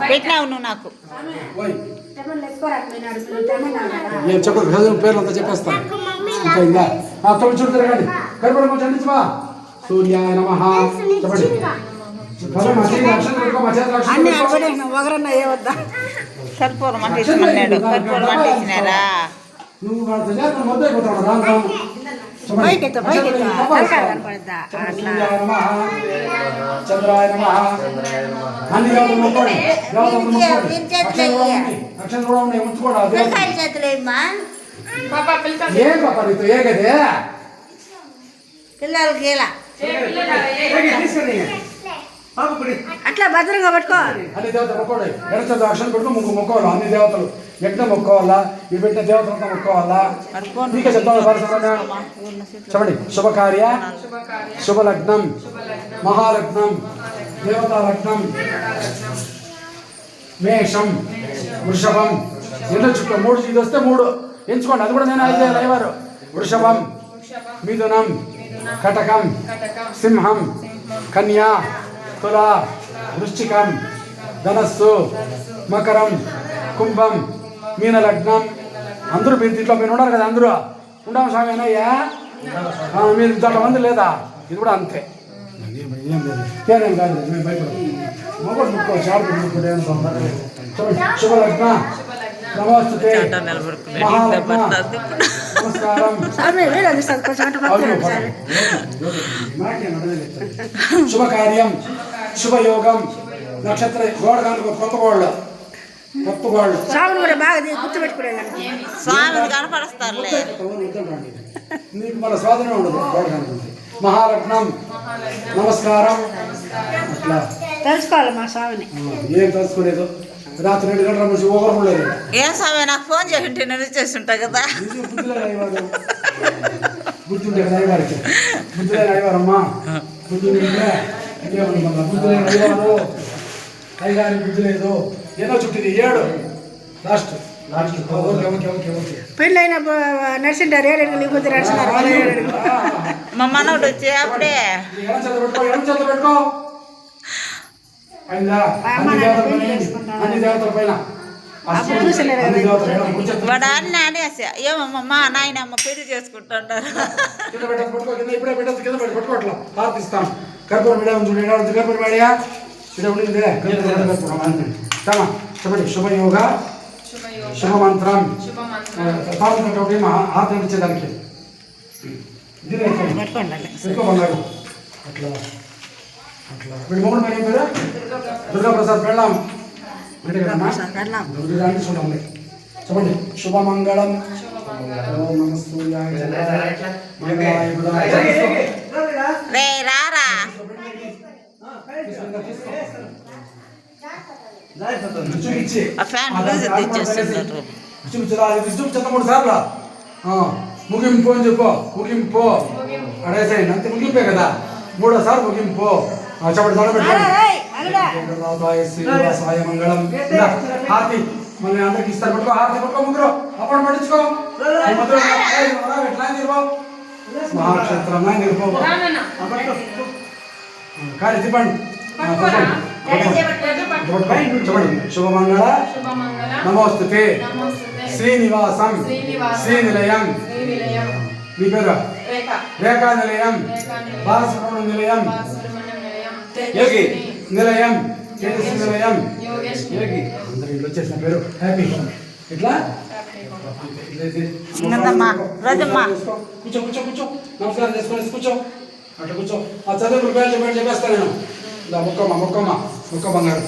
పెట్టినావు నువ్వు నాకు చెప్పదు పేర్లు అంతా చెప్పేస్తాను ఇంకా తొమ్మిది చూడు తిరగండి కనపడ చండించమా సూర్యాయ నమః చెప్పండి కర్పూరం అంటే ఇష్టమన్నాడు కర్పూరం అంటే ఇచ్చినారా నువ్వు మొదలు అయిపోతావు రాను రాను చంద్రాయ నమః అన్ని దేవతలు మొక్కండి దేవతలు మొక్కండి అక్షరం కూడా ఉన్నాయి ఉంచుకోండి ఏం పాప నీతో ఏ కదే పిల్లలకి ఇలా అట్లా భద్రంగా పట్టుకో అన్ని దేవతలు మొక్కోండి ఎడచంద్ర అక్షరం పెట్టుకో మొక్కోవాలి అన్ని దేవతలు ఎట్లా మొక్కోవాలా ఇవి పెట్టిన దేవతలతో మొక్కోవాలా నీకే చెప్తాను చెప్పండి శుభకార్య శుభలగ్నం మహాలగ్నం దేవతాలగ్నం మేషం వృషభం ఎన్నో చుట్టూ మూడు ఇది వస్తే మూడు ఎంచుకోండి అది కూడా నేను అయితే అయ్యారు వృషభం మిథునం కటకం సింహం కన్యా తుల వృశ్చికం ధనస్సు మకరం కుంభం మీనలగ్నం అందరూ మీరు దీంట్లో మీరు ఉన్నారు కదా అందరూ ఉండాము స్వామి అన్నయ్యా మీరు దాంట్లో మంది లేదా ఇది కూడా అంతే ఏం కాదు మేము భయపడదు మొగడు ముక్కోవచ్చు ఆడుకుని ముక్కుంటే శుభలగ్న నమస్తే నమస్కారం శుభకార్యం శుభయోగం నక్షత్ర గోడ కనుక కొత్త గోళ్ళు స్వామిని కూడా బాగా గుర్తుపెట్టుకునేదాన్ని స్వామిని కనపరుస్తారులే నీకు మన స్వాధీనం ఉండదు గోడ కనుకుంటే మహాలగ్నం నమస్కారం అట్లా తెలుసుకోవాలి మా స్వామిని ఏం తెలుసుకోలేదు రాత్రి 2 గంటల నుంచి ఓవర్ లేదు ఏం స్వామి నాకు ఫోన్ చేయండి నేను చేస్తుంటా కదా బుద్ధి ఉంటే కదా అయ్యవారికి బుద్ధి లేని అయ్యవారమ్మా బుద్ధి ఉంటే బుద్ధి లేని అయ్యవారు అయ్యగారికి బుద్ధి లేదు ఏదో చుట్టింది 7 లాస్ట్ పెళ్ళైన నడిచింటారు 7 అడుగులు కొద్ది నడిచినారు మా మనోడు వచ్చి అప్పుడే పెట్టుకో అన్ని దేవతల పైన వాడు అన్న అనేసి ఏమమ్మా నాయనమ్మ పెళ్లి చేసుకుంటున్నారు ఇప్పుడే పెట్టదు కింద పెట్టుకోవట్లా ప్రార్థిస్తాం కర్పూరం మీడియా ఉంది కర్పూరం మీడియా ఇక్కడ ఉండింది చెప్పండి శుభయోగ శుభమంత్రం ఒకటి ఆత్మ ఇచ్చేదానికి పెట్టుకోమన్నారు అట్లా వీడి మొగుడు పేరు ఏం పేరు దుర్గాప్రసాద్ పెళ్ళాం చూడండి చెప్పండి శుభమంగళం రారా చూపించు 3 సార్లు ముగింపు అని చెప్పు ముగింపు అడేసేయండి అంతే ముగింపే కదా 3సారి ముగింపు చెప్పండి మంగళం హారతి మళ్ళీ అందరికి ఇస్తారు పట్టుకో హారతి పట్టుకో ముగ్గురు అప్పుడు పట్టించుకో మహాక్షేత్రం నిరుపో కానీ తిప్పండి చెప్పండి శుభమంగళ నమోస్తుతే శ్రీనివాసం శ్రీనిలయం మీ పేరు రేఖా నిలయం బాలసుబ్రహ్మణ్య నిలయం యోగి నిలయం కేఎస్ నిలయం యోగి అందరూ ఇంట్లో వచ్చేసిన పేరు హ్యాపీ ఇట్లా కూర్చో కూర్చో కూర్చో నమస్కారం చేసుకొని కూర్చో అట్లా కూర్చో ఆ చదువు చెప్పేస్తాను నేను మొక్కమ్మ బంగారు